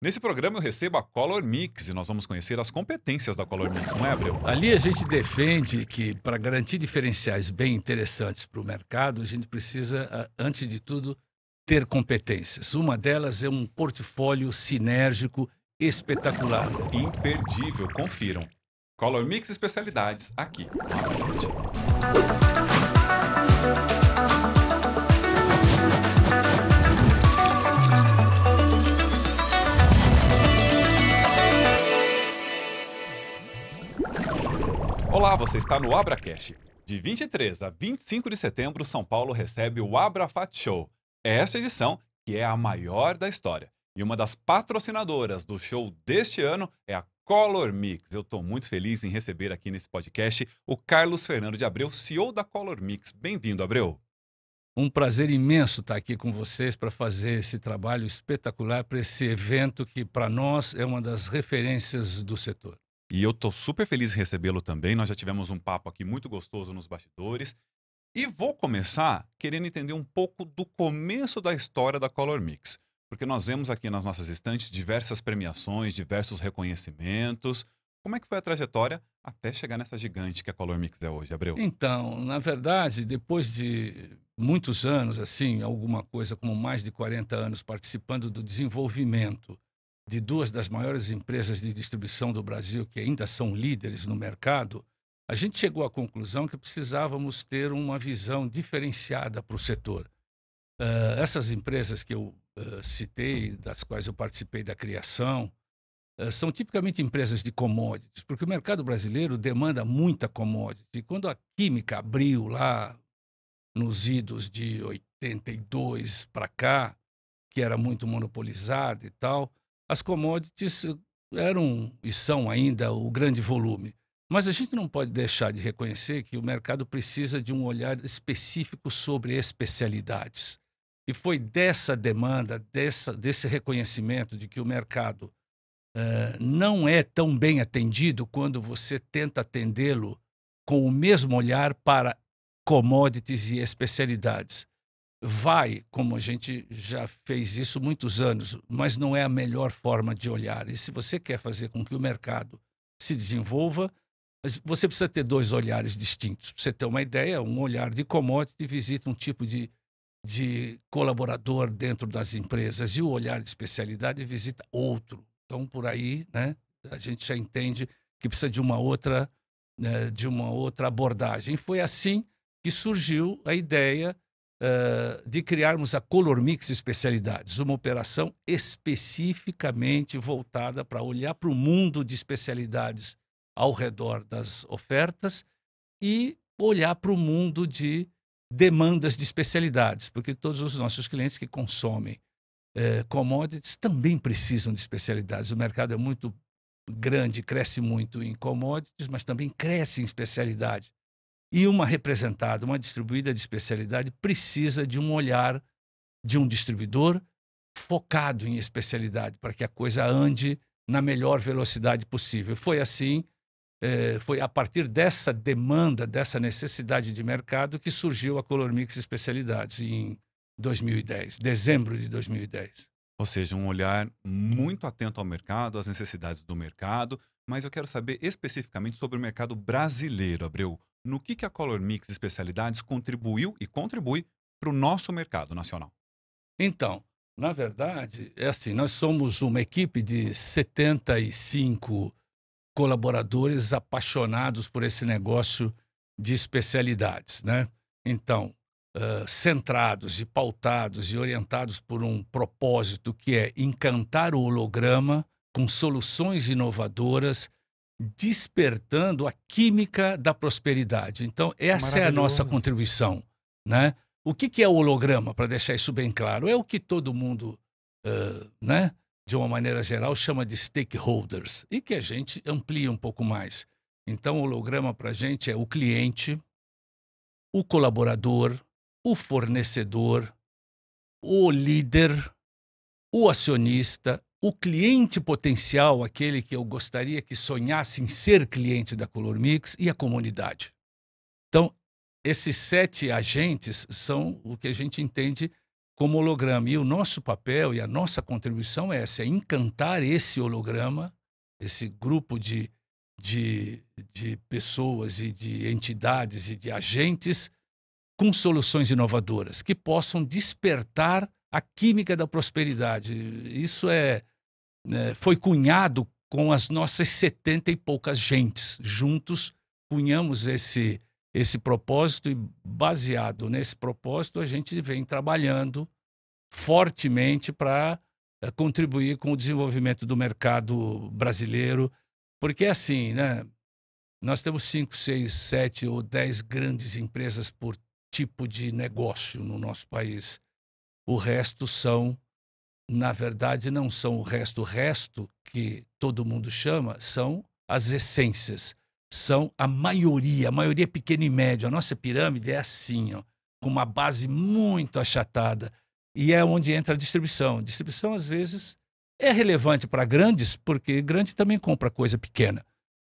Nesse programa eu recebo a Color Mix e nós vamos conhecer as competências da Color Mix, não é, Abreu? Ali a gente defende que, para garantir diferenciais bem interessantes para o mercado, a gente precisa, antes de tudo, ter competências. Uma delas é um portfólio sinérgico espetacular. Imperdível, confiram. Color Mix especialidades aqui no Abracast. Olá, você está no Abracast. De 23 a 25 de setembro, São Paulo recebe o Abrafat Show. Esta edição, que é a maior da história. E uma das patrocinadoras do show deste ano é a Color Mix. Eu estou muito feliz em receber aqui nesse podcast o Carlos Fernando de Abreu, CEO da Color Mix. Bem-vindo, Abreu. Um prazer imenso estar aqui com vocês para fazer esse trabalho espetacular para esse evento que, para nós, é uma das referências do setor. E eu estou super feliz em recebê-lo também. Nós já tivemos um papo aqui muito gostoso nos bastidores. E vou começar querendo entender um pouco do começo da história da Color Mix. Porque nós vemos aqui nas nossas estantes diversas premiações, diversos reconhecimentos. Como é que foi a trajetória até chegar nessa gigante que a Color Mix é hoje, Abreu? Então, na verdade, depois de muitos anos, assim, alguma coisa como mais de 40 anos participando do desenvolvimento de duas das maiores empresas de distribuição do Brasil, que ainda são líderes no mercado, a gente chegou à conclusão que precisávamos ter uma visão diferenciada para o setor. Essas empresas que eu citei, das quais eu participei da criação, são tipicamente empresas de commodities, porque o mercado brasileiro demanda muita commodity. E quando a química abriu lá nos idos de 82 para cá, que era muito monopolizada e tal, as commodities eram e são ainda o grande volume. Mas a gente não pode deixar de reconhecer que o mercado precisa de um olhar específico sobre especialidades. E foi dessa demanda, desse reconhecimento de que o mercado não é tão bem atendido quando você tenta atendê-lo com o mesmo olhar para commodities e especialidades. Vai, como a gente já fez isso muitos anos, mas não é a melhor forma de olhar. E se você quer fazer com que o mercado se desenvolva, você precisa ter dois olhares distintos. Pra você ter uma ideia, um olhar de commodity visita um tipo de colaborador dentro das empresas e o olhar de especialidade visita outro. Então, por aí, né, a gente já entende que precisa de uma outra, né, de uma outra abordagem. Foi assim que surgiu a ideia de criarmos a Color Mix Especialidades, uma operação especificamente voltada para olhar para o mundo de especialidades ao redor das ofertas e olhar para o mundo de demandas de especialidades, porque todos os nossos clientes que consomem commodities também precisam de especialidades. O mercado é muito grande, cresce muito em commodities, mas também cresce em especialidade. E uma representada, uma distribuída de especialidade precisa de um olhar de um distribuidor focado em especialidade, para que a coisa ande na melhor velocidade possível. Foi assim, foi a partir dessa demanda, dessa necessidade de mercado que surgiu a Color Mix Especialidades em 2010, dezembro de 2010. Ou seja, um olhar muito atento ao mercado, às necessidades do mercado. Mas eu quero saber especificamente sobre o mercado brasileiro, Abreu. No que a Color Mix Especialidades contribuiu e contribui para o nosso mercado nacional? Então, na verdade, é assim, nós somos uma equipe de 75 colaboradores apaixonados por esse negócio de especialidades, né? Então, centrados e pautados e orientados por um propósito que é encantar o holograma com soluções inovadoras, despertando a química da prosperidade. Então, essa é a nossa Maravilhoso. contribuição, né? O que é o holograma, para deixar isso bem claro? É o que todo mundo, né, de uma maneira geral, chama de stakeholders e que a gente amplia um pouco mais. Então, o holograma para a gente é o cliente, o colaborador, o fornecedor, o líder, o acionista, o cliente potencial, aquele que eu gostaria que sonhasse em ser cliente da Color Mix, e a comunidade. Então, esses 7 agentes são o que a gente entende como holograma. E o nosso papel e a nossa contribuição é essa, é encantar esse holograma, esse grupo de, de pessoas e de entidades e de agentes com soluções inovadoras que possam despertar a química da prosperidade. Isso foi cunhado com as nossas 70 e poucas gentes. Juntos cunhamos esse propósito e, baseado nesse propósito, a gente vem trabalhando fortemente para contribuir com o desenvolvimento do mercado brasileiro, porque assim, né? Nós temos 5, 6, 7 ou 10 grandes empresas por tipo de negócio no nosso país. O resto são, na verdade, não são o resto que todo mundo chama, são as essências. São a maioria pequena e média. A nossa pirâmide é assim, ó, com uma base muito achatada. E é onde entra a distribuição. A distribuição, às vezes, é relevante para grandes, porque grande também compra coisa pequena.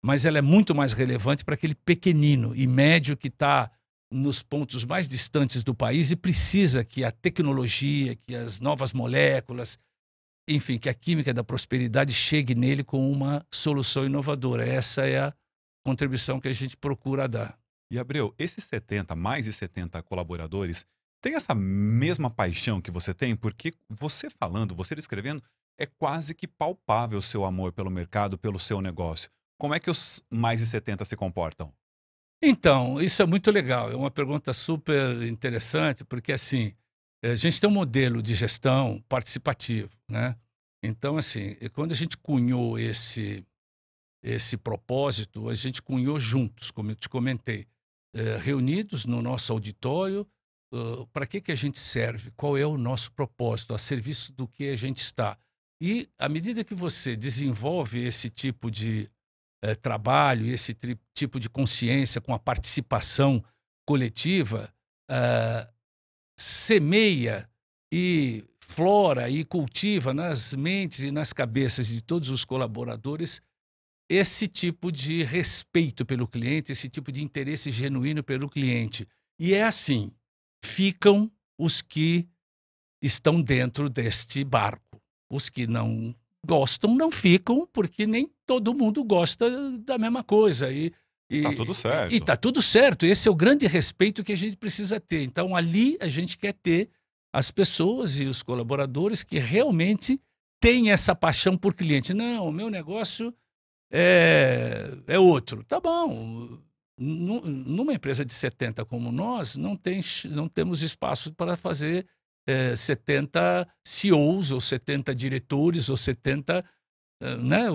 Mas ela é muito mais relevante para aquele pequenino e médio que está nos pontos mais distantes do país e precisa que a tecnologia, que as novas moléculas, enfim, que a química da prosperidade chegue nele com uma solução inovadora. Essa é a contribuição que a gente procura dar. E Abreu, esses 70, mais de 70 colaboradores, têm essa mesma paixão que você tem? Porque você falando, você descrevendo, é quase que palpável o seu amor pelo mercado, pelo seu negócio. Como é que os mais de 70 se comportam? Então, isso é muito legal. É uma pergunta super interessante, porque assim, a gente tem um modelo de gestão participativo, né? Então, assim, quando a gente cunhou esse propósito, a gente cunhou juntos, como eu te comentei, reunidos no nosso auditório. Para que a gente serve? Qual é o nosso propósito? A serviço do que a gente está? E à medida que você desenvolve esse tipo de trabalho, esse tipo de consciência com a participação coletiva, ah, semeia e flora e cultiva nas mentes e nas cabeças de todos os colaboradores esse tipo de respeito pelo cliente, esse tipo de interesse genuíno pelo cliente. E é assim, ficam os que estão dentro deste barco. Os que não gostam não ficam, porque nem todo mundo gosta da mesma coisa. E tá tudo E certo. tá tudo certo. Esse é o grande respeito que a gente precisa ter. Então, ali a gente quer ter as pessoas e os colaboradores que realmente têm essa paixão por cliente. Não, o meu negócio é outro. Tá bom. Numa empresa de 70 como nós, não temos espaço para fazer 70 CEOs ou 70 diretores ou 70, né?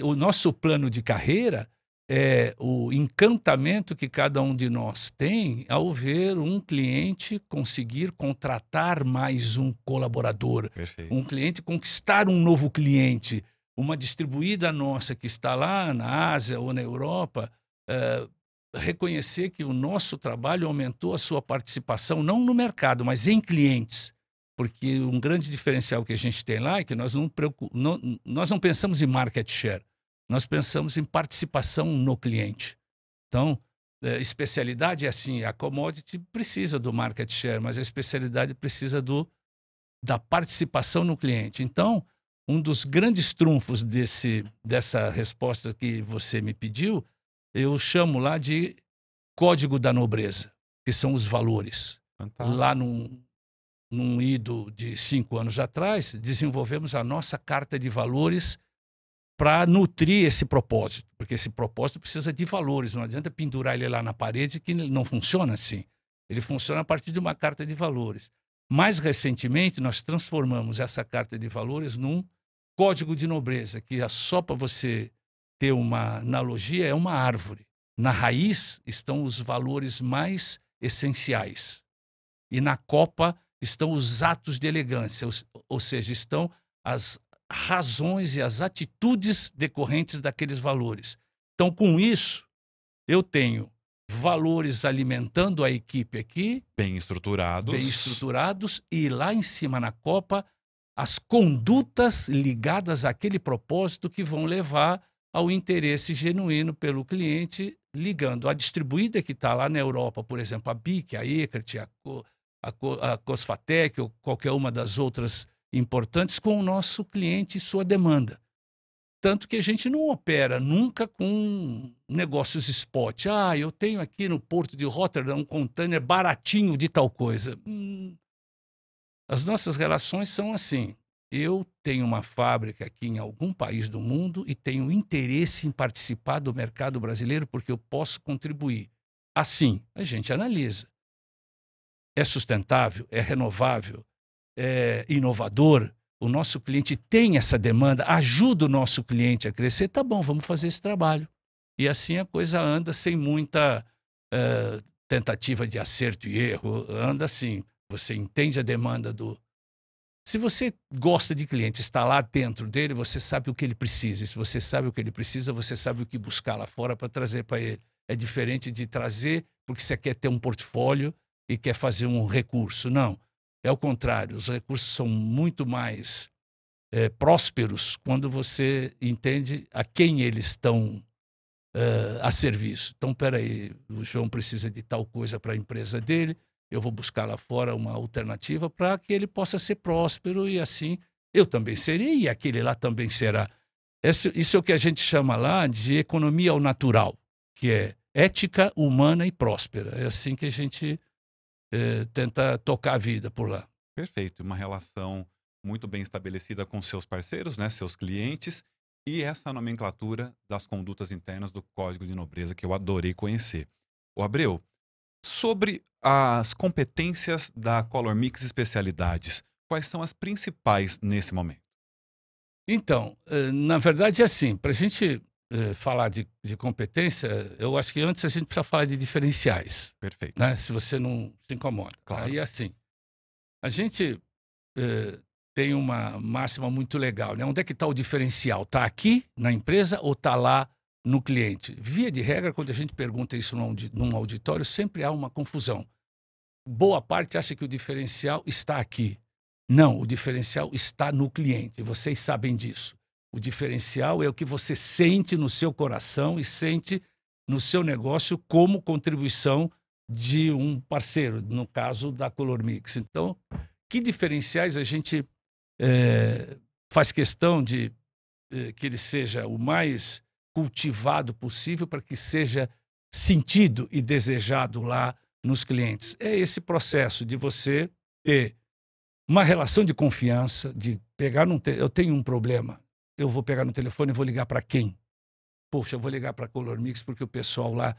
O nosso plano de carreira é o encantamento que cada um de nós tem ao ver um cliente conseguir contratar mais um colaborador, Perfeito. um cliente conquistar um novo cliente, uma distribuída nossa que está lá na Ásia ou na Europa, reconhecer que o nosso trabalho aumentou a sua participação, não no mercado, mas em clientes. Porque um grande diferencial que a gente tem lá é que nós não pensamos em market share, nós pensamos em participação no cliente. Então, especialidade é assim, a commodity precisa do market share, mas a especialidade precisa da participação no cliente. Então, um dos grandes trunfos dessa resposta que você me pediu, eu chamo lá de código da nobreza, que são os valores. Lá Fantástico. num ido de 5 anos atrás, desenvolvemos a nossa carta de valores para nutrir esse propósito, porque esse propósito precisa de valores, não adianta pendurar ele lá na parede que não funciona assim. Ele funciona a partir de uma carta de valores. Mais recentemente, nós transformamos essa carta de valores num código de nobreza, que é só para você ter uma analogia, é uma árvore. Na raiz estão os valores mais essenciais. E na copa estão os atos de elegância, ou seja, estão as razões e as atitudes decorrentes daqueles valores. Então, com isso, eu tenho valores alimentando a equipe aqui, Bem estruturados. e lá em cima na copa, as condutas ligadas àquele propósito que vão levar ao interesse genuíno pelo cliente, ligando a distribuída que está lá na Europa, por exemplo, a BIC, a Eckert, a Cosfatec ou qualquer uma das outras importantes com o nosso cliente e sua demanda. Tanto que a gente não opera nunca com negócios spot. Ah, eu tenho aqui no Porto de Rotterdam um container baratinho de tal coisa. As nossas relações são assim. Eu tenho uma fábrica aqui em algum país do mundo e tenho interesse em participar do mercado brasileiro porque eu posso contribuir. Assim, a gente analisa. É sustentável? É renovável? É inovador? O nosso cliente tem essa demanda? Ajuda o nosso cliente a crescer? Tá bom, vamos fazer esse trabalho. E assim a coisa anda sem muita tentativa de acerto e erro. Anda assim. Você entende a demanda do... Se você gosta de cliente, está lá dentro dele, você sabe o que ele precisa. E se você sabe o que ele precisa, você sabe o que buscar lá fora para trazer para ele. É diferente de trazer porque você quer ter um portfólio e quer fazer um recurso. Não. É o contrário. Os recursos são muito mais prósperos quando você entende a quem eles estão a serviço. Então, peraí, o João precisa de tal coisa para a empresa dele, eu vou buscar lá fora uma alternativa para que ele possa ser próspero e assim eu também serei e aquele lá também será. Isso é o que a gente chama lá de economia ao natural, que é ética, humana e próspera. É assim que a gente tenta tocar a vida por lá. Perfeito, uma relação muito bem estabelecida com seus parceiros, né, seus clientes, e essa nomenclatura das condutas internas do Código de Nobreza que eu adorei conhecer. O Abreu, sobre as competências da Color Mix Especialidades, quais são as principais nesse momento? Então, na verdade é assim, para a gente falar de competência, eu acho que antes a gente precisa falar de diferenciais, Perfeito. né? Se você não se incomoda. Claro. Aí assim, a gente tem uma máxima muito legal, né? Onde é que está o diferencial? Está aqui na empresa ou está lá no cliente? Via de regra, quando a gente pergunta isso num auditório, sempre há uma confusão. Boa parte acha que o diferencial está aqui. Não, o diferencial está no cliente. Vocês sabem disso. O diferencial é o que você sente no seu coração e sente no seu negócio como contribuição de um parceiro, no caso da Color Mix. Então, que diferenciais a gente faz questão de que ele seja o mais cultivado possível para que seja sentido e desejado lá nos clientes? É esse processo de você ter uma relação de confiança, de pegar eu tenho um problema, eu vou pegar no telefone e vou ligar para quem? Poxa, eu vou ligar para a Color Mix porque o pessoal lá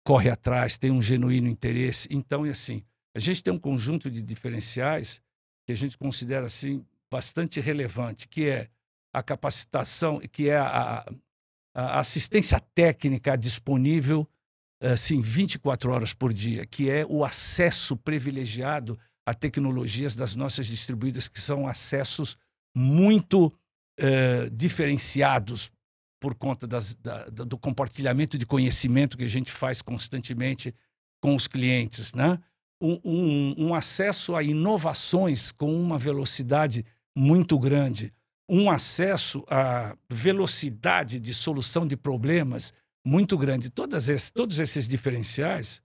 corre atrás, tem um genuíno interesse. Então, é assim, a gente tem um conjunto de diferenciais que a gente considera assim bastante relevante, que é a capacitação, que é a assistência técnica disponível assim, 24 horas por dia, que é o acesso privilegiado a tecnologias das nossas distribuidoras, que são acessos muito diferenciados por conta do compartilhamento de conhecimento que a gente faz constantemente com os clientes, né? Um acesso a inovações com uma velocidade muito grande, um acesso à velocidade de solução de problemas muito grande. Todos esses diferenciais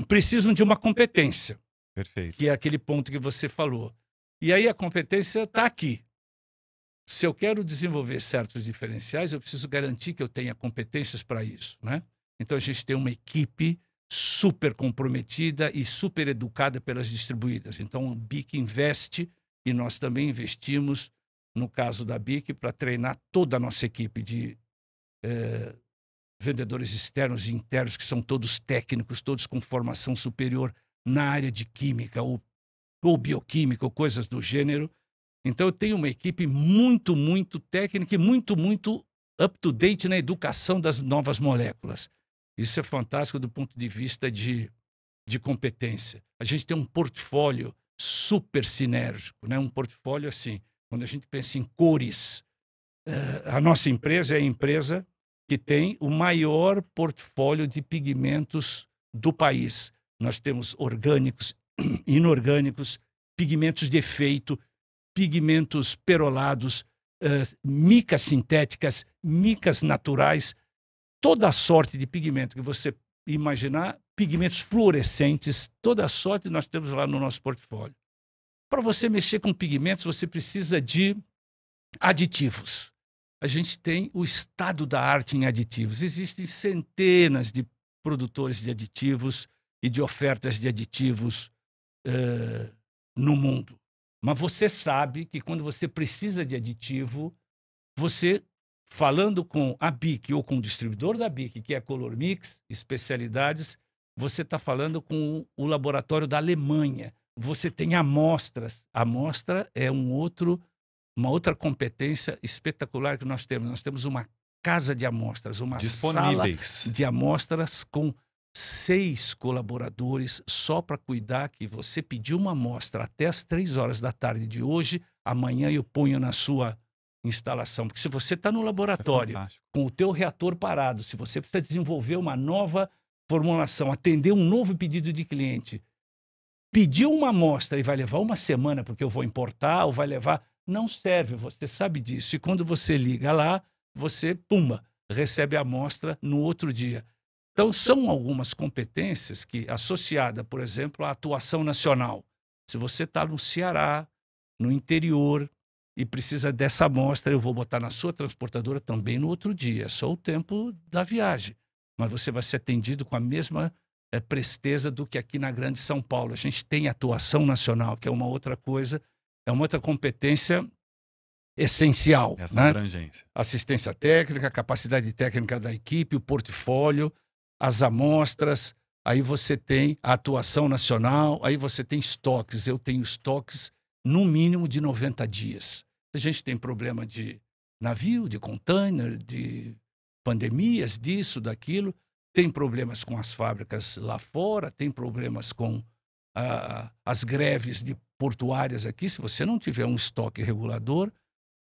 precisam de uma competência. Perfeito. Que é aquele ponto que você falou. E aí a competência está aqui. Se eu quero desenvolver certos diferenciais, eu preciso garantir que eu tenha competências para isso, né? Então a gente tem uma equipe super comprometida e super educada pelas distribuidoras. Então a BIC investe e nós também investimos, no caso da BIC, para treinar toda a nossa equipe de vendedores externos e internos, que são todos técnicos, todos com formação superior na área de química ou bioquímica ou coisas do gênero. Então eu tenho uma equipe muito, muito técnica e muito, muito up-to-date na educação das novas moléculas. Isso é fantástico do ponto de vista de competência. A gente tem um portfólio super sinérgico, né? Um portfólio assim, quando a gente pensa em cores, a nossa empresa é a empresa que tem o maior portfólio de pigmentos do país. Nós temos orgânicos, inorgânicos, pigmentos de efeito, pigmentos perolados, micas sintéticas, micas naturais, toda a sorte de pigmento que você imaginar pigmentos fluorescentes, toda a sorte nós temos lá no nosso portfólio. Para você mexer com pigmentos, você precisa de aditivos. A gente tem o estado da arte em aditivos. Existem centenas de produtores de aditivos e de ofertas de aditivos no mundo. Mas você sabe que quando você precisa de aditivo, você, falando com a BIC ou com o distribuidor da BIC, que é a Color Mix, especialidades, você está falando com o laboratório da Alemanha. Você tem amostras. A amostra é uma outra competência espetacular que nós temos. Nós temos uma casa de amostras, uma sala de amostras com 6 colaboradores só para cuidar que você pediu uma amostra até as 3 horas da tarde de hoje, amanhã eu ponho na sua instalação. Porque se você está no laboratório com o teu reator parado, se você precisa desenvolver uma nova formulação, atender um novo pedido de cliente, pediu uma amostra e vai levar uma semana porque eu vou importar ou vai levar, não serve, você sabe disso. E quando você liga lá, você, pumba, recebe a amostra no outro dia. Então, são algumas competências que, associada, por exemplo, à atuação nacional. Se você está no Ceará, no interior, e precisa dessa amostra, eu vou botar na sua transportadora também no outro dia. É só o tempo da viagem. Mas você vai ser atendido com a mesma presteza do que aqui na Grande São Paulo. A gente tem atuação nacional, que é uma outra coisa, é uma outra competência essencial. Essa né? abrangência. Assistência técnica, capacidade técnica da equipe, o portfólio, as amostras, aí você tem a atuação nacional, aí você tem estoques. Eu tenho estoques no mínimo de 90 dias. A gente tem problema de navio, de container, de pandemias, disso, daquilo. Tem problemas com as fábricas lá fora, tem problemas com as greves de portuárias aqui. Se você não tiver um estoque regulador,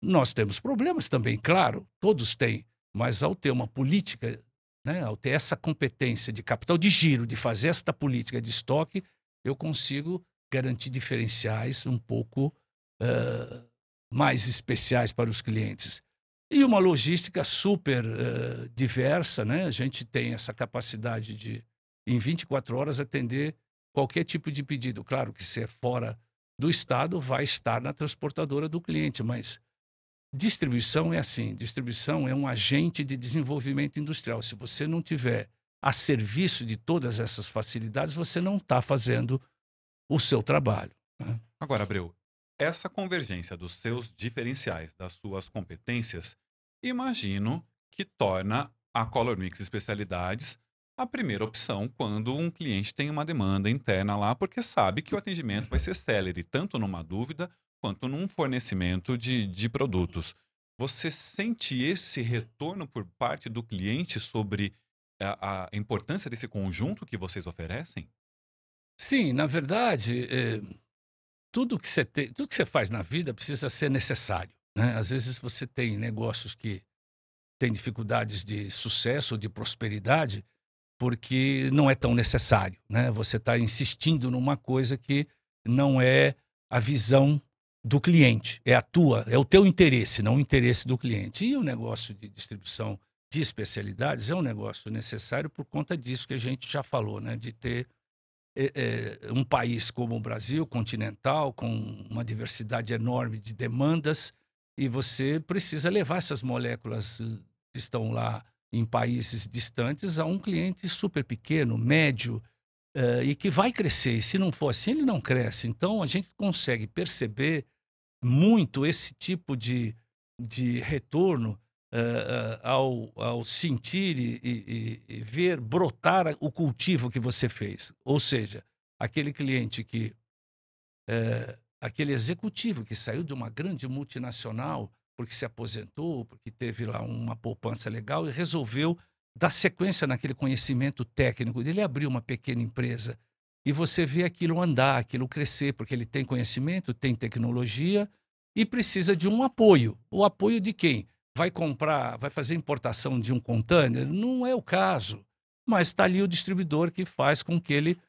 nós temos problemas também, claro, todos têm. Mas ao ter uma política, né, ao ter essa competência de capital de giro, de fazer esta política de estoque, eu consigo garantir diferenciais um pouco mais especiais para os clientes. E uma logística super diversa, né? A gente tem essa capacidade de, em 24 horas, atender qualquer tipo de pedido. Claro que se é fora do estado, vai estar na transportadora do cliente, mas distribuição é assim, distribuição é um agente de desenvolvimento industrial. Se você não tiver a serviço de todas essas facilidades, você não está fazendo o seu trabalho. Né? Agora, Abreu, essa convergência dos seus diferenciais, das suas competências, imagino que torna a Color Mix Especialidades a primeira opção quando um cliente tem uma demanda interna lá, porque sabe que o atendimento vai ser célere, tanto numa dúvida quanto num fornecimento de produtos. Você sente esse retorno por parte do cliente sobre a importância desse conjunto que vocês oferecem? Sim, na verdade, tudo que você faz na vida precisa ser necessário. Né? Às vezes você tem negócios que têm dificuldades de sucesso ou de prosperidade porque não é tão necessário. Né? Você está insistindo numa coisa que não é a visão do cliente, é o teu interesse, não o interesse do cliente. E o negócio de distribuição de especialidades é um negócio necessário por conta disso que a gente já falou, né? De ter um país como o Brasil, continental, com uma diversidade enorme de demandas, e você precisa levar essas moléculas que estão lá em países distantes a um cliente super pequeno, médio, e que vai crescer. E se não for assim, ele não cresce. Então, a gente consegue perceber muito esse tipo de retorno ao sentir e ver brotar o cultivo que você fez. Ou seja, aquele cliente que, aquele executivo que saiu de uma grande multinacional porque se aposentou, porque teve lá uma poupança legal e resolveu dar sequência naquele conhecimento técnico dele, abrir uma pequena empresa. E você vê aquilo andar, aquilo crescer, porque ele tem conhecimento, tem tecnologia e precisa de um apoio. O apoio de quem? Vai comprar, vai fazer importação de um container? Não é o caso. Mas está ali o distribuidor que faz com que ele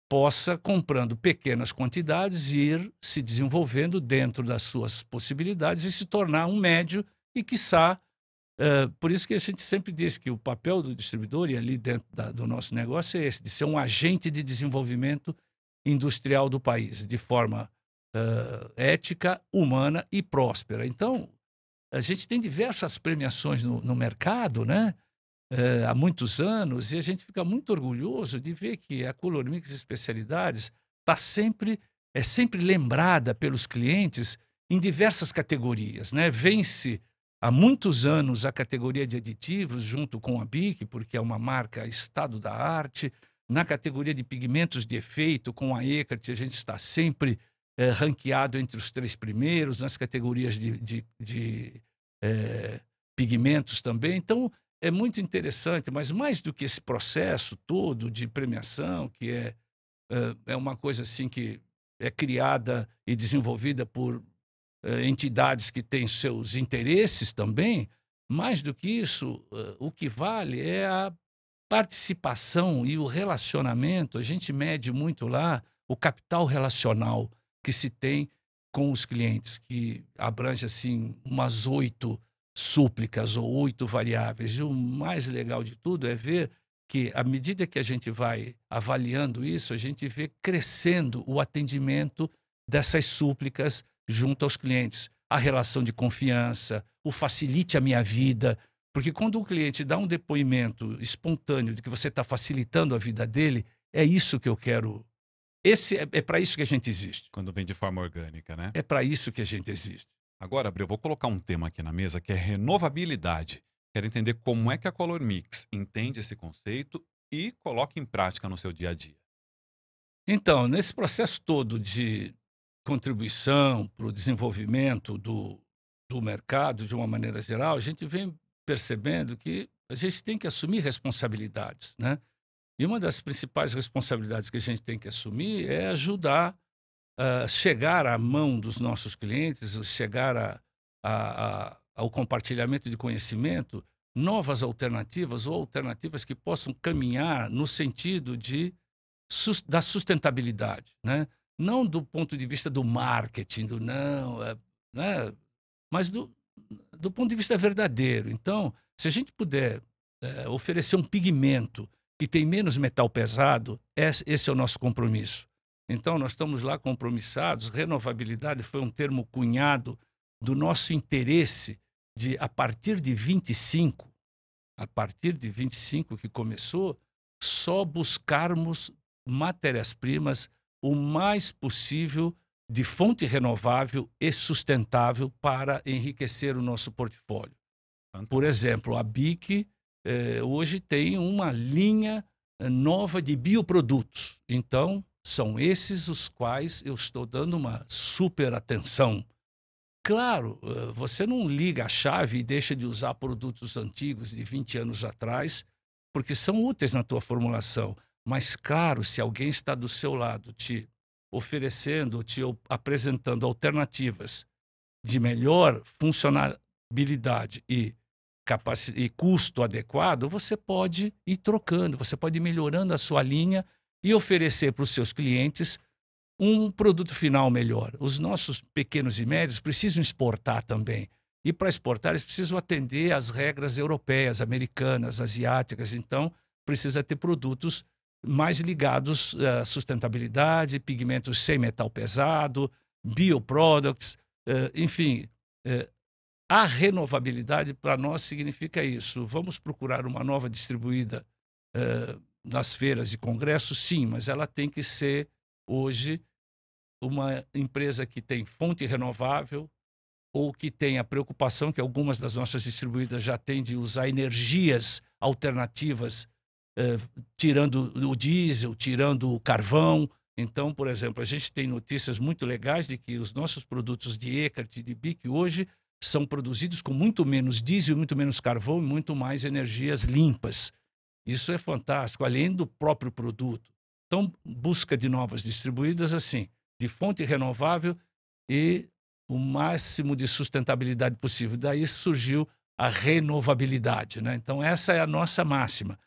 possa, comprando pequenas quantidades, ir se desenvolvendo dentro das suas possibilidades e se tornar um médio e, quiçá, Por isso que a gente sempre diz que o papel do distribuidor, e ali dentro do nosso negócio, é esse, de ser um agente de desenvolvimento industrial do país, de forma ética, humana e próspera. Então, a gente tem diversas premiações no mercado, né? Há muitos anos, e a gente fica muito orgulhoso de ver que a Color Mix Especialidades é sempre lembrada pelos clientes em diversas categorias, né? Vence há muitos anos a categoria de aditivos junto com a BIC, porque é uma marca estado da arte. Na categoria de pigmentos de efeito, com a Ecart, a gente está sempre ranqueado entre os 3 primeiros, nas categorias de pigmentos também. Então, é muito interessante, mas mais do que esse processo todo de premiação, que é uma coisa assim que é criada e desenvolvida por entidades que têm seus interesses também, mais do que isso, o que vale é a participação e o relacionamento. A gente mede muito lá o capital relacional que se tem com os clientes, que abrange assim umas 8 súplicas ou 8 variáveis. E o mais legal de tudo é ver que, à medida que a gente vai avaliando isso, a gente vê crescendo o atendimento dessas súplicas junto aos clientes. A relação de confiança, o facilite a minha vida, porque quando o cliente dá um depoimento espontâneo de que você está facilitando a vida dele, é isso que eu quero. É para isso que a gente existe. Quando vem de forma orgânica, né? É para isso que a gente existe. Agora, Abreu, eu vou colocar um tema aqui na mesa que é renovabilidade. Quero entender como é que a Color Mix entende esse conceito e coloca em prática no seu dia a dia. Então, nesse processo todo de contribuição para o desenvolvimento do mercado, de uma maneira geral, a gente vem percebendo que a gente tem que assumir responsabilidades, né? E uma das principais responsabilidades que a gente tem que assumir é ajudar a chegar à mão dos nossos clientes, chegar ao compartilhamento de conhecimento, novas alternativas ou alternativas que possam caminhar no sentido da sustentabilidade, né? Não do ponto de vista do marketing, né? Mas do ponto de vista verdadeiro. Então, se a gente puder oferecer um pigmento que tem menos metal pesado, esse é o nosso compromisso. Então, nós estamos lá compromissados. Renovabilidade foi um termo cunhado do nosso interesse de, a partir de 25 que começou, só buscarmos matérias-primas o mais possível de fonte renovável e sustentável para enriquecer o nosso portfólio. Por exemplo, a BIC hoje tem uma linha nova de bioprodutos. Então, são esses os quais eu estou dando uma super atenção. Claro, você não liga a chave e deixa de usar produtos antigos de 20 anos atrás, porque são úteis na tua formulação. Mas, claro, se alguém está do seu lado te oferecendo, te apresentando alternativas de melhor funcionalidade e custo adequado, você pode ir trocando, você pode ir melhorando a sua linha e oferecer para os seus clientes um produto final melhor. Os nossos pequenos e médios precisam exportar também. E para exportar, eles precisam atender às regras europeias, americanas, asiáticas. Então, precisa ter produtos mais ligados à sustentabilidade, pigmentos sem metal pesado, bioproducts, enfim. A renovabilidade para nós significa isso. Vamos procurar uma nova distribuída nas feiras e congressos? Sim, mas ela tem que ser, hoje, uma empresa que tem fonte renovável ou que tem a preocupação que algumas das nossas distribuídas já têm de usar energias alternativas, tirando o diesel, tirando o carvão. Então, por exemplo, a gente tem notícias muito legais de que os nossos produtos de Ecart e de BIC hoje são produzidos com muito menos diesel, muito menos carvão e muito mais energias limpas. Isso é fantástico, além do próprio produto. Então, busca de novas distribuídas, assim, de fonte renovável e o máximo de sustentabilidade possível. Daí surgiu a renovabilidade, né? Então, essa é a nossa máxima.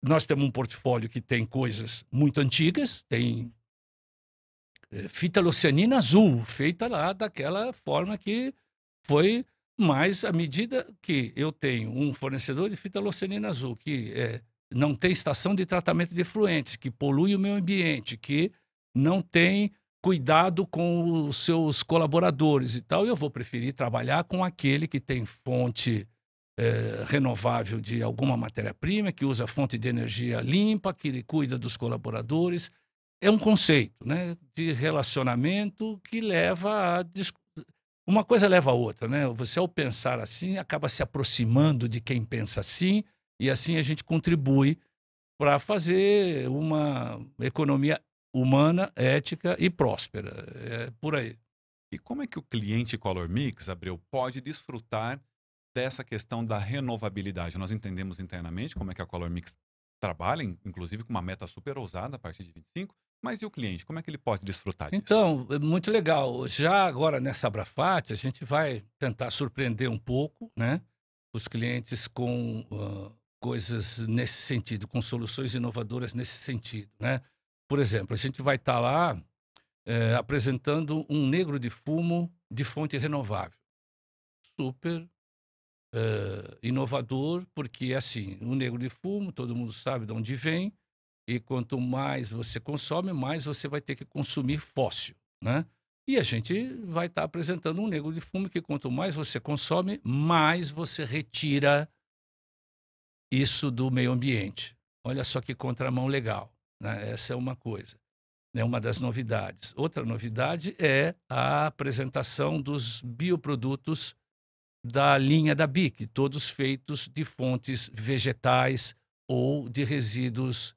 Nós temos um portfólio que tem coisas muito antigas, tem fita lucianina azul, feita lá daquela forma que foi Mas à medida que eu tenho um fornecedor de fita-lorcenina azul que não tem estação de tratamento de efluentes, que polui o meio ambiente, que não tem cuidado com os seus colaboradores e tal, eu vou preferir trabalhar com aquele que tem fonte renovável de alguma matéria-prima, que usa fonte de energia limpa, que cuida dos colaboradores. É um conceito, né, de relacionamento que leva a uma coisa leva a outra, né? Você, ao pensar assim, acaba se aproximando de quem pensa assim, e assim a gente contribui para fazer uma economia humana, ética e próspera. É por aí. E como é que o cliente Color Mix, Abreu, pode desfrutar dessa questão da renovabilidade? Nós entendemos internamente como é que a Color Mix trabalha, inclusive com uma meta super ousada a partir de 25, mas e o cliente? Como é que ele pode desfrutar disso? Então, é muito legal. Já agora nessa Abrafat, a gente vai tentar surpreender um pouco, né, os clientes com coisas nesse sentido, com soluções inovadoras nesse sentido, né? Por exemplo, a gente vai estar lá apresentando um negro de fumo de fonte renovável. Super inovador, porque assim, o negro de fumo, todo mundo sabe de onde vem, e quanto mais você consome, mais você vai ter que consumir fóssil, né? E a gente vai estar apresentando um negro de fumo que quanto mais você consome, mais você retira isso do meio ambiente. Olha só que contramão legal, né? Essa é uma coisa, é uma das novidades. Outra novidade é a apresentação dos bioprodutos da linha da BIC, todos feitos de fontes vegetais ou de resíduos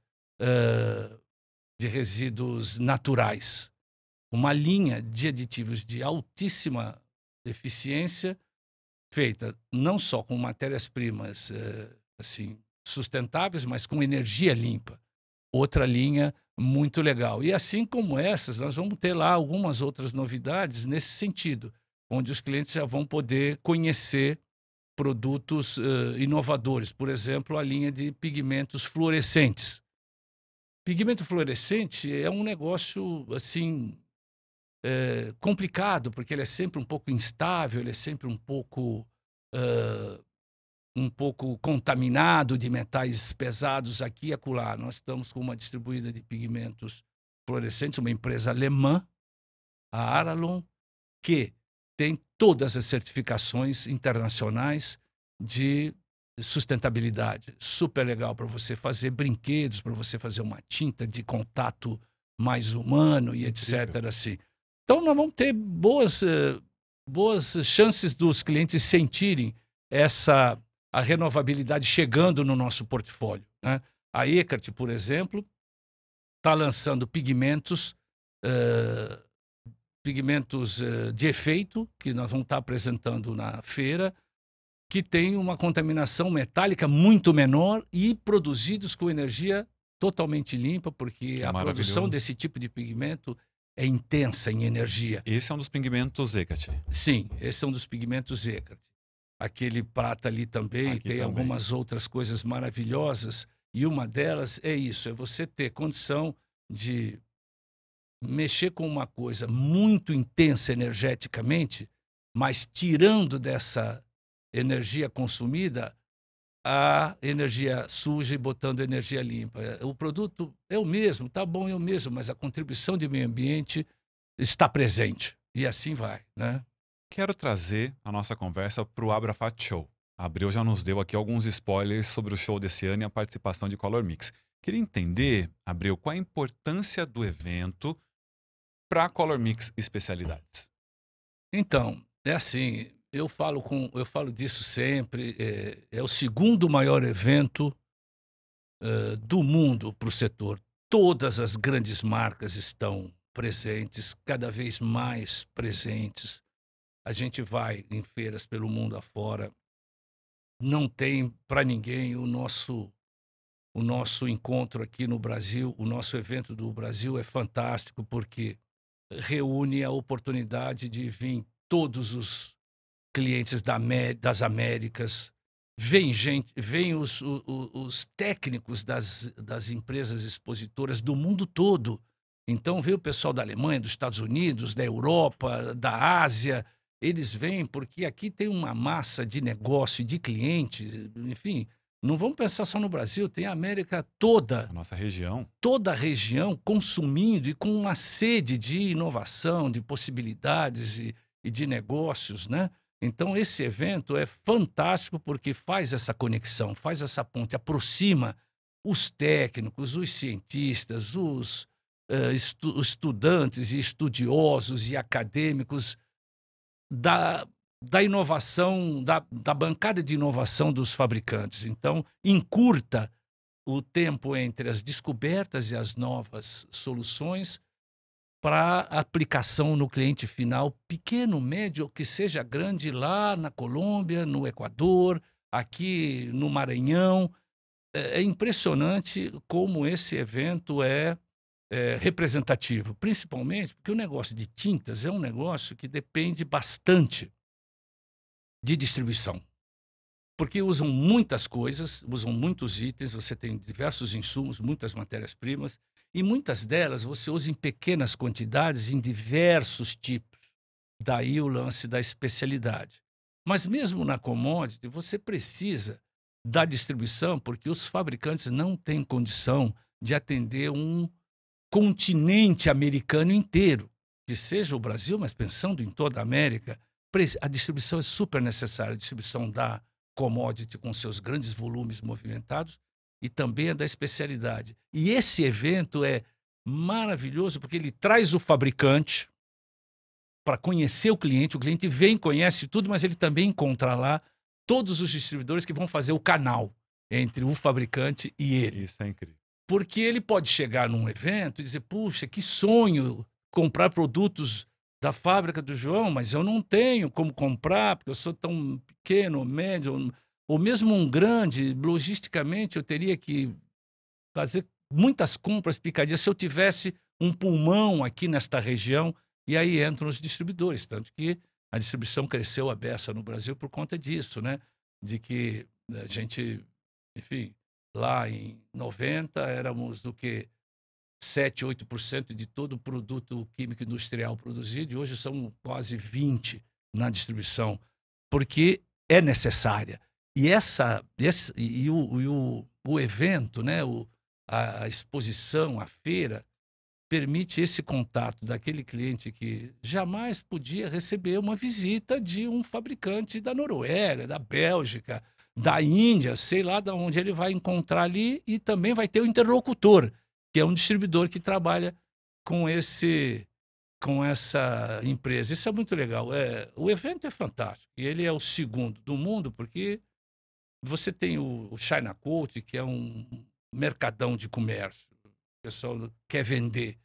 naturais. Uma linha de aditivos de altíssima eficiência, feita não só com matérias-primas assim, sustentáveis, mas com energia limpa. Outra linha muito legal. E assim como essas, nós vamos ter lá algumas outras novidades nesse sentido, onde os clientes já vão poder conhecer produtos inovadores. Por exemplo, a linha de pigmentos fluorescentes. Pigmento fluorescente é um negócio assim complicado, porque ele é sempre um pouco instável, ele é sempre um pouco contaminado de metais pesados aqui e acolá. Nós estamos com uma distribuída de pigmentos fluorescentes, uma empresa alemã, a Aralon, que tem todas as certificações internacionais de sustentabilidade. Super legal para você fazer brinquedos, para você fazer uma tinta de contato mais humano e Incrível. etc. Assim. Então, nós vamos ter boas chances dos clientes sentirem a renovabilidade chegando no nosso portfólio, né? A Eckhart, por exemplo, está lançando pigmentos de efeito, que nós vamos estar apresentando na feira, que tem uma contaminação metálica muito menor e produzidos com energia totalmente limpa, porque Que a produção maravilhoso. desse tipo de pigmento é intensa em energia. Esse é um dos pigmentos Hecate. Sim, esse é um dos pigmentos Eckhart. Aquele prata ali também, Aqui tem também. algumas outras coisas maravilhosas, e uma delas é isso, é você ter condição de mexer com uma coisa muito intensa energeticamente, mas tirando dessa energia consumida a energia suja e botando energia limpa. O produto é o mesmo, tá bom, é o mesmo, mas a contribuição de meio ambiente está presente. E assim vai, né? Quero trazer a nossa conversa para o Abrafat Show. A Abreu já nos deu aqui alguns spoilers sobre o show desse ano e a participação de Color Mix. Queria entender, Abreu, qual a importância do evento para a Color Mix Especialidades. Então, é assim, eu falo disso sempre, é o segundo maior evento do mundo para o setor. Todas as grandes marcas estão presentes, cada vez mais presentes. A gente vai em feiras pelo mundo afora, não tem para ninguém o nosso encontro aqui no Brasil, o nosso evento do Brasil é fantástico porque reúne a oportunidade de vir todos os clientes das Américas, vem gente, vem os técnicos das empresas expositoras do mundo todo. Então, veio o pessoal da Alemanha, dos Estados Unidos, da Europa, da Ásia, eles vêm porque aqui tem uma massa de negócio, de clientes, enfim, não vamos pensar só no Brasil, tem a América toda, A nossa região. toda a região consumindo e com uma sede de inovação, de possibilidades e de negócios, né? Então, esse evento é fantástico porque faz essa conexão, faz essa ponte, aproxima os técnicos, os cientistas, os estudantes e estudiosos e acadêmicos da, da inovação, da bancada de inovação dos fabricantes. Então, encurta o tempo entre as descobertas e as novas soluções para aplicação no cliente final, pequeno, médio, que seja grande, lá na Colômbia, no Equador, aqui no Maranhão. É impressionante como esse evento é representativo, principalmente porque o negócio de tintas é um negócio que depende bastante de distribuição. Porque usam muitas coisas, usam muitos itens, você tem diversos insumos, muitas matérias-primas, e muitas delas você usa em pequenas quantidades, em diversos tipos. Daí o lance da especialidade. Mas mesmo na commodity, você precisa da distribuição, porque os fabricantes não têm condição de atender um continente americano inteiro, que seja o Brasil, mas pensando em toda a América, a distribuição é super necessária, a distribuição da commodity com seus grandes volumes movimentados e também a da especialidade. E esse evento é maravilhoso porque ele traz o fabricante para conhecer o cliente vem, conhece tudo, mas ele também encontra lá todos os distribuidores que vão fazer o canal entre o fabricante e ele. Isso é incrível. Porque ele pode chegar num evento e dizer, puxa, que sonho comprar produtos da fábrica do João, mas eu não tenho como comprar, porque eu sou tão pequeno, médio, ou mesmo um grande, logisticamente eu teria que fazer muitas compras picadias se eu tivesse um pulmão aqui nesta região, e aí entram os distribuidores, tanto que a distribuição cresceu a beça no Brasil por conta disso, né? De que a gente, enfim, lá em 90 éramos do que 7, 8% de todo o produto químico industrial produzido, e hoje são quase 20% na distribuição, porque é necessária. E o evento, né, a exposição, a feira, permite esse contato daquele cliente que jamais podia receber uma visita de um fabricante da Noruega, da Bélgica, da Índia, sei lá de onde ele vai encontrar ali, e também vai ter o interlocutor, que é um distribuidor que trabalha com essa empresa. Isso é muito legal. O evento é fantástico. E ele é o segundo do mundo, porque você tem o China Coat, que é um mercadão de comércio. O pessoal quer vender.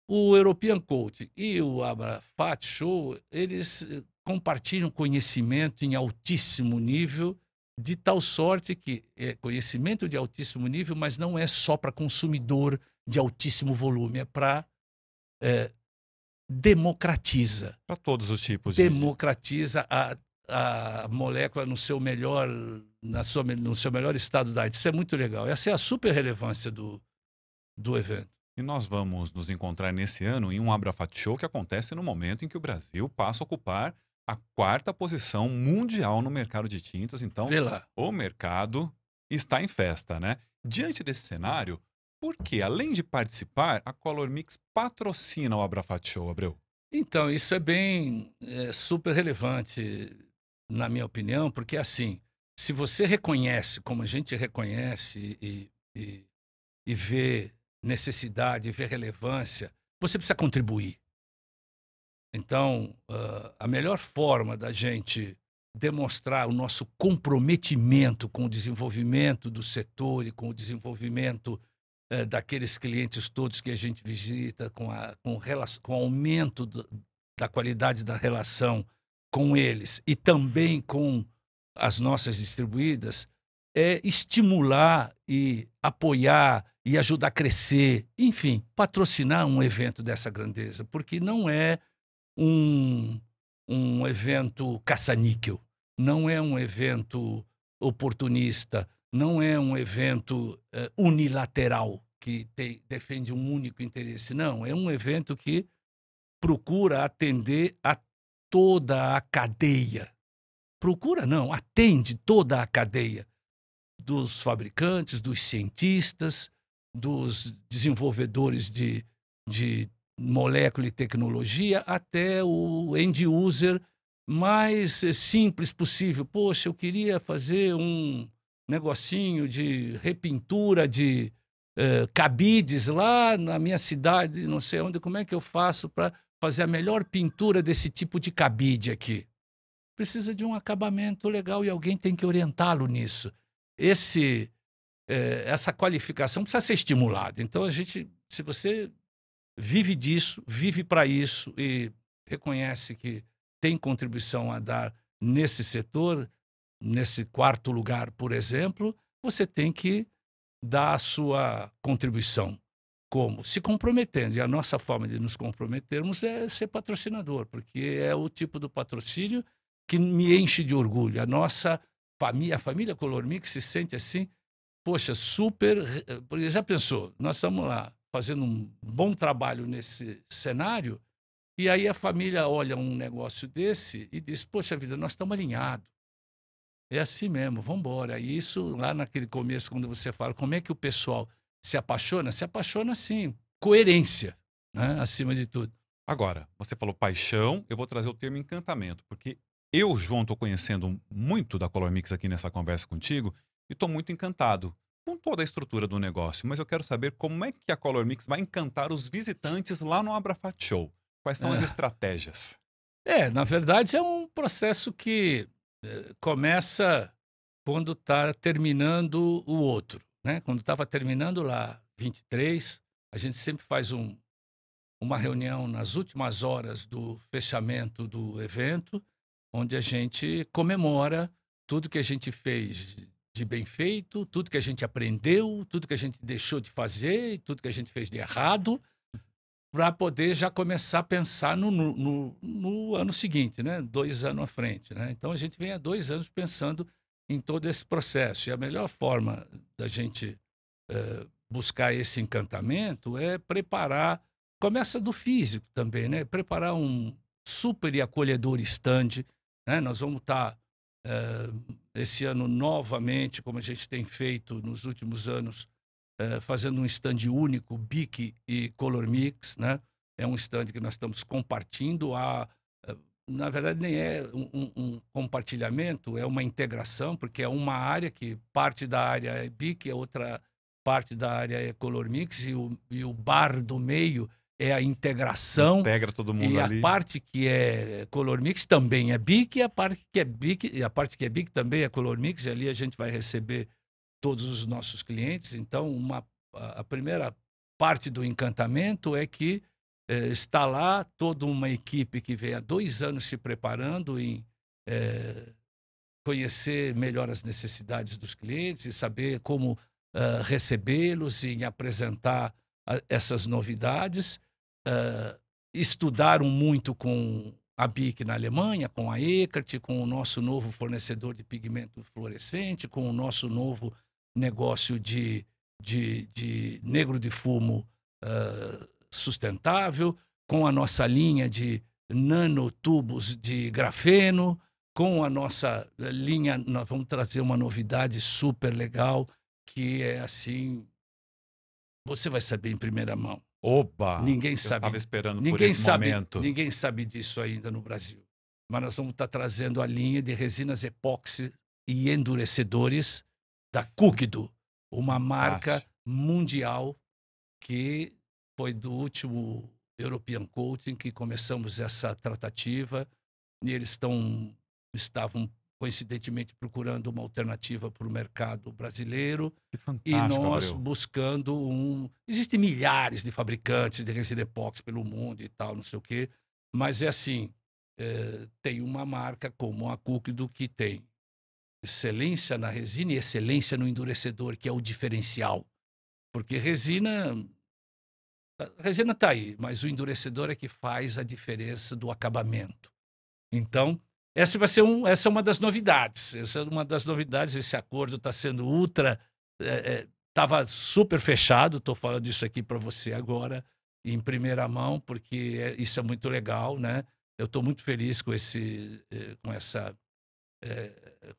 O European Coat e o Abrafat Show, eles compartilham conhecimento em altíssimo nível, de tal sorte que é conhecimento de altíssimo nível, mas não é só para consumidor de altíssimo volume, é para democratiza. Para todos os tipos Democratiza a molécula no seu melhor estado da arte. Isso é muito legal. Essa é a super relevância do evento. E nós vamos nos encontrar nesse ano em um Abrafat Show que acontece no momento em que o Brasil passa a ocupar a 4ª posição mundial no mercado de tintas. Então, Vê lá. o mercado está em festa, né? Diante desse cenário, por que, além de participar, a Color Mix patrocina o Abrafat Show, Abreu? Então, isso é super relevante, na minha opinião, porque assim, se você reconhece, como a gente reconhece e vê necessidade, vê relevância, você precisa contribuir. Então, a melhor forma da gente demonstrar o nosso comprometimento com o desenvolvimento do setor e com o desenvolvimento daqueles clientes todos que a gente visita, com o aumento da qualidade da relação com eles e também com as nossas distribuídas, é estimular e apoiar e ajudar a crescer, enfim, patrocinar um evento dessa grandeza, porque não é um evento caça-níquel, não é um evento oportunista, não é um evento unilateral que defende um único interesse. Não, é um evento que procura atender a toda a cadeia. Procura não, atende toda a cadeia dos fabricantes, dos cientistas, dos desenvolvedores de molécula e tecnologia, até o end user mais simples possível. Poxa, eu queria fazer um negocinho de repintura de cabides lá na minha cidade, não sei onde, como é que eu faço para fazer a melhor pintura desse tipo de cabide aqui? Precisa de um acabamento legal e alguém tem que orientá-lo nisso. Essa qualificação precisa ser estimulada. Então, se você vive disso, vive para isso e reconhece que tem contribuição a dar nesse setor, nesse quarto lugar, por exemplo, você tem que dar a sua contribuição. Como? Se comprometendo. E a nossa forma de nos comprometermos é ser patrocinador, porque é o tipo do patrocínio que me enche de orgulho. A família Color Mix se sente assim, poxa, super. Porque já pensou, nós estamos lá fazendo um bom trabalho nesse cenário, e aí a família olha um negócio desse e diz: poxa vida, nós estamos alinhados. É assim mesmo, vamos embora. E isso, lá naquele começo, quando você fala como é que o pessoal se apaixona sim, coerência, né? Acima de tudo. Agora, você falou paixão, eu vou trazer o termo encantamento, porque eu, João, estou conhecendo muito da Color Mix aqui nessa conversa contigo e estou muito encantado com toda a estrutura do negócio, mas eu quero saber como é que a Color Mix vai encantar os visitantes lá no Abrafat Show. Quais são as estratégias? Na verdade, é um processo que começa quando está terminando o outro, né? Quando estava terminando lá 23, a gente sempre faz uma reunião nas últimas horas do fechamento do evento, onde a gente comemora tudo que a gente fez de bem feito, tudo que a gente aprendeu, tudo que a gente deixou de fazer e tudo que a gente fez de errado, para poder já começar a pensar no ano seguinte, né? 2 anos à frente, né? Então a gente vem há 2 anos pensando em todo esse processo. E a melhor forma da gente buscar esse encantamento é preparar, começa do físico também, né? Preparar um super e acolhedor stand, né? Nós vamos estar esse ano novamente, como a gente tem feito nos últimos anos, fazendo um stand único, BIC e Color Mix, né? É um stand que nós estamos compartilhando. Na verdade, nem é um compartilhamento, é uma integração, porque é uma área que parte da área é BIC, a outra parte da área é Color Mix, e o bar do meio é a integração. Integra todo mundo E a ali. parte que é Color Mix também é BIC, e a parte que é BIC também é Color Mix, e ali a gente vai receber todos os nossos clientes. Então, a primeira parte do encantamento é que está lá toda uma equipe que vem há 2 anos se preparando em conhecer melhor as necessidades dos clientes e saber como recebê-los e apresentar essas novidades. Estudaram muito com a BIC na Alemanha, com a Eckert, com o nosso novo fornecedor de pigmento fluorescente, com o nosso novo negócio de negro de fumo sustentável, com a nossa linha de nanotubos de grafeno, com a nossa linha, nós vamos trazer uma novidade super legal, que é assim, você vai saber em primeira mão. Oba! Ninguém Eu sabe. estava esperando por esse momento. Ninguém sabe disso ainda no Brasil. Mas nós vamos estar trazendo a linha de resinas epóxi e endurecedores da Cúquido, uma marca mundial que foi do último European Coating que começamos essa tratativa, e eles estavam coincidentemente procurando uma alternativa para o mercado brasileiro. Que fantástico, E nós Abreu. buscando Existem milhares de fabricantes de resina epóxi pelo mundo e tal, não sei o quê, mas é assim, tem uma marca como a Cúquido que tem excelência na resina e excelência no endurecedor, que é o diferencial. Porque a resina está aí, mas o endurecedor é que faz a diferença do acabamento. Então, essa é uma das novidades. Essa é uma das novidades. Esse acordo está sendo estava super fechado. Estou falando isso aqui para você agora, em primeira mão, porque isso é muito legal, né? Eu estou muito feliz com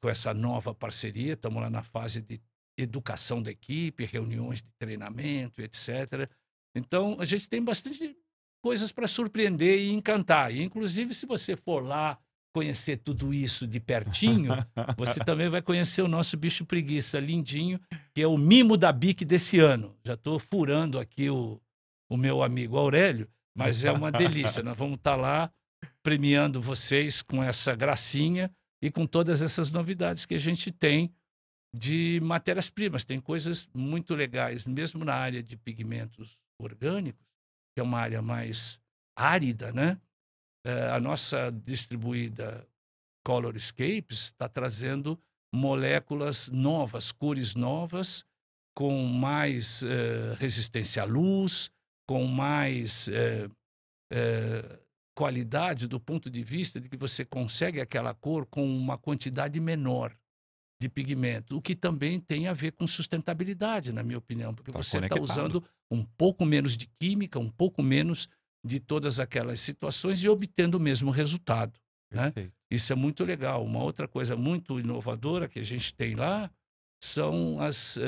com essa nova parceria. Estamos lá na fase de educação da equipe, reuniões de treinamento, etc. Então, a gente tem bastante coisas para surpreender e encantar. E, inclusive, se você for lá conhecer tudo isso de pertinho, você também vai conhecer o nosso bicho preguiça lindinho, que é o mimo da BIC desse ano. Já estou furando aqui o meu amigo Aurélio, mas é uma delícia. Nós vamos estar lá premiando vocês com essa gracinha e com todas essas novidades que a gente tem de matérias-primas. Tem coisas muito legais, mesmo na área de pigmentos orgânicos, que é uma área mais árida, né? A nossa distribuída Colorscapes está trazendo moléculas novas, cores novas, com mais resistência à luz, com mais qualidade do ponto de vista de que você consegue aquela cor com uma quantidade menor de pigmento, o que também tem a ver com sustentabilidade, na minha opinião, porque Tá você está conectado. usando um pouco menos de química, um pouco menos de todas aquelas situações e obtendo o mesmo resultado, né? Perfeito. Isso é muito legal. Uma outra coisa muito inovadora que a gente tem lá são as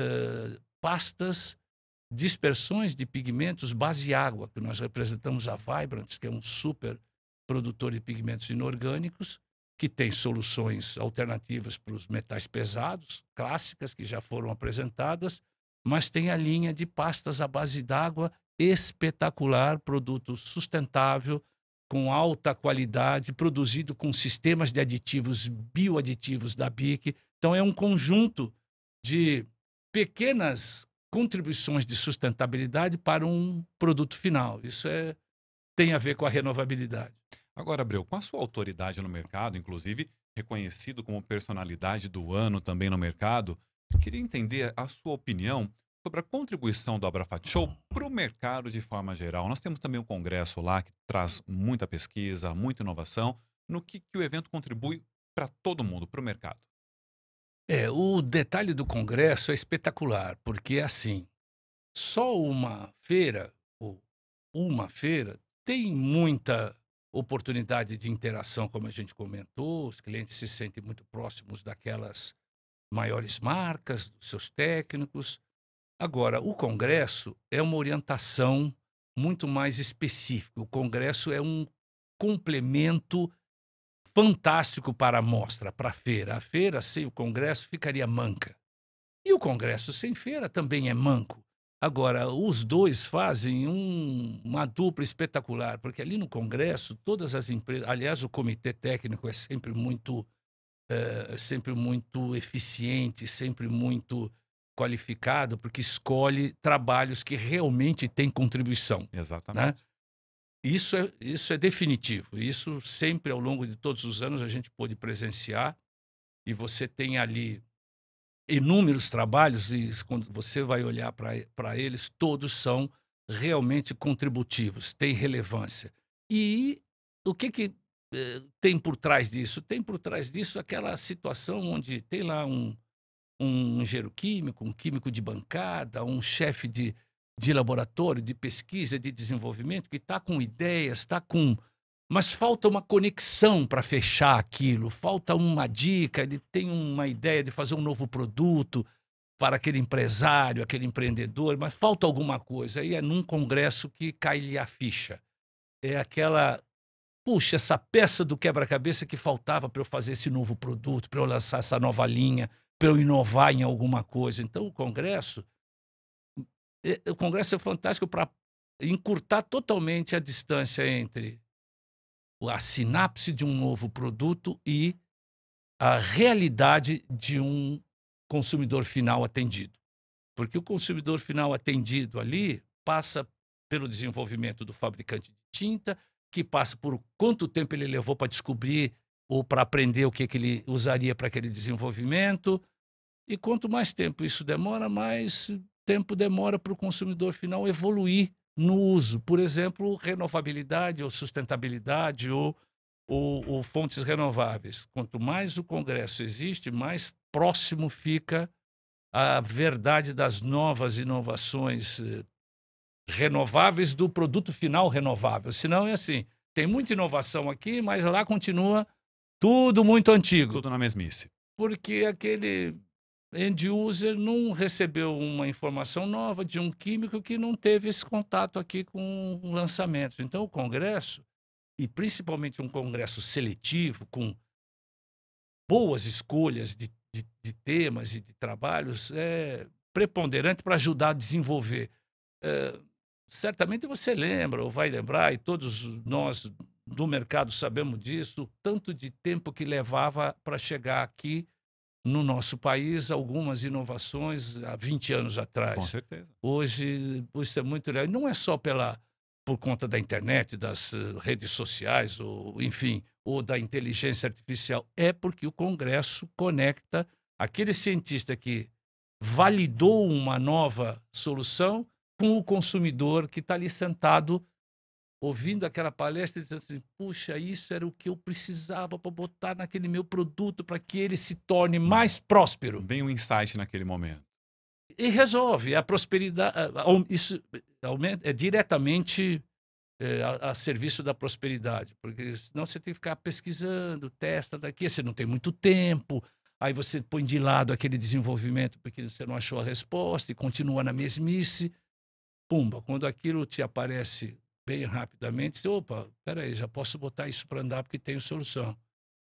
pastas, dispersões de pigmentos base água, que nós representamos a Vibrant, que é um super produtor de pigmentos inorgânicos, que tem soluções alternativas para os metais pesados, clássicas, que já foram apresentadas, mas tem a linha de pastas à base d'água espetacular, produto sustentável, com alta qualidade, produzido com sistemas de aditivos bioaditivos da BIC. Então, é um conjunto de pequenas contribuições de sustentabilidade para um produto final. Isso tem a ver com a renovabilidade. Agora, Abreu, com a sua autoridade no mercado, inclusive reconhecido como personalidade do ano também no mercado, queria entender a sua opinião sobre a contribuição do Abrafat Show para o mercado de forma geral. Nós temos também um congresso lá que traz muita pesquisa, muita inovação, no que o evento contribui para todo mundo, para o mercado. O detalhe do congresso é espetacular, porque é assim, só ou uma feira tem muita oportunidade de interação, como a gente comentou, os clientes se sentem muito próximos daquelas maiores marcas, dos seus técnicos. Agora, o congresso é uma orientação muito mais específica. O congresso é um complemento fantástico para a mostra, para a feira. A feira sem o congresso ficaria manca. E o congresso sem feira também é manco. Agora, os dois fazem uma dupla espetacular, porque ali no congresso, todas as empresas, aliás, o comitê técnico é sempre muito eficiente, sempre muito qualificado, porque escolhe trabalhos que realmente têm contribuição, né? Exatamente. Isso é definitivo. Isso sempre, ao longo de todos os anos, a gente pôde presenciar. E você tem ali inúmeros trabalhos, e quando você vai olhar para eles, todos são realmente contributivos, têm relevância. E o que tem por trás disso? Tem por trás disso aquela situação onde tem lá um engenheiro químico, um químico de bancada, um chefe de laboratório, de pesquisa, de desenvolvimento, que está com ideias, está com. Mas falta uma conexão para fechar aquilo, falta uma dica, ele tem uma ideia de fazer um novo produto para aquele empresário, aquele empreendedor, mas falta alguma coisa. Aí é num congresso que cai-lhe a ficha. É aquela. Puxa, essa peça do quebra-cabeça que faltava para eu fazer esse novo produto, para eu lançar essa nova linha, para eu inovar em alguma coisa. Então, o congresso é fantástico para encurtar totalmente a distância entre a sinapse de um novo produto e a realidade de um consumidor final atendido. Porque o consumidor final atendido ali passa pelo desenvolvimento do fabricante de tinta, que passa por quanto tempo ele levou para descobrir ou para aprender o que ele usaria para aquele desenvolvimento. E quanto mais tempo isso demora, mais tempo demora para o consumidor final evoluir no uso. Por exemplo, renovabilidade ou sustentabilidade ou fontes renováveis. Quanto mais o Congresso existe, mais próximo fica a verdade das novas inovações renováveis do produto final renovável. Senão é assim, Tem muita inovação aqui, mas lá continua tudo muito antigo. Tudo na mesmice. Porque aquele end user não recebeu uma informação nova de um químico que não teve esse contato aqui com lançamentos. Então, o congresso, e principalmente um congresso seletivo, com boas escolhas de temas e de trabalhos, é preponderante para ajudar a desenvolver. Certamente você lembra, ou vai lembrar, e todos nós do mercado sabemos disso, o tanto de tempo que levava para chegar aqui no nosso país algumas inovações há 20 anos Com atrás. certeza. Hoje, isso é muito real. Não é só por conta da internet, das redes sociais, ou, enfim, ou da inteligência artificial. É porque o Congresso conecta aquele cientista que validou uma nova solução com o consumidor que está ali sentado ouvindo aquela palestra e dizendo assim, puxa, isso era o que eu precisava para botar naquele meu produto para que ele se torne mais próspero. Vem um insight naquele momento. E resolve. A prosperidade, isso é diretamente a serviço da prosperidade, porque senão você tem que ficar pesquisando, testa daqui, você não tem muito tempo, aí você põe de lado aquele desenvolvimento porque você não achou a resposta e continua na mesmice. Pumba, quando aquilo te aparece bem rapidamente, você, opa, peraí, já posso botar isso para andar porque tenho solução.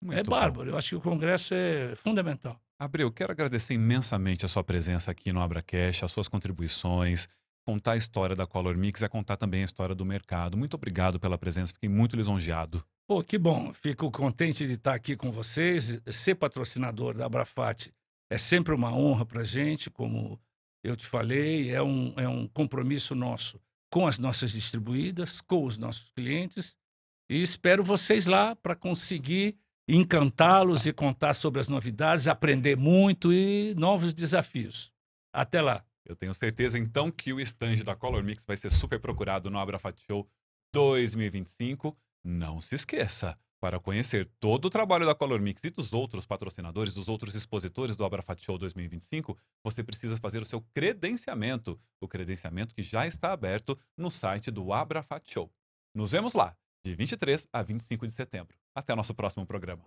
É Muito bom. bárbaro, eu acho que o Congresso é fundamental. Abreu, quero agradecer imensamente a sua presença aqui no AbraCash, as suas contribuições. Contar a história da Color Mix é contar também a história do mercado. Muito obrigado pela presença, fiquei muito lisonjeado. Pô, que bom, fico contente de estar aqui com vocês. Ser patrocinador da Abrafat é sempre uma honra para a gente, como eu te falei, é um compromisso nosso com as nossas distribuídas, com os nossos clientes, e espero vocês lá para conseguir encantá-los e contar sobre as novidades, aprender muito e novos desafios. Até lá. Eu tenho certeza, então, que o stand da Color Mix vai ser super procurado no AbraFat Show 2025. Não se esqueça, para conhecer todo o trabalho da Color Mix e dos outros patrocinadores, dos outros expositores do AbraFat Show 2025, você precisa fazer o seu credenciamento. O credenciamento que já está aberto no site do AbraFat Show. Nos vemos lá, de 23 a 25 de setembro. Até o nosso próximo programa.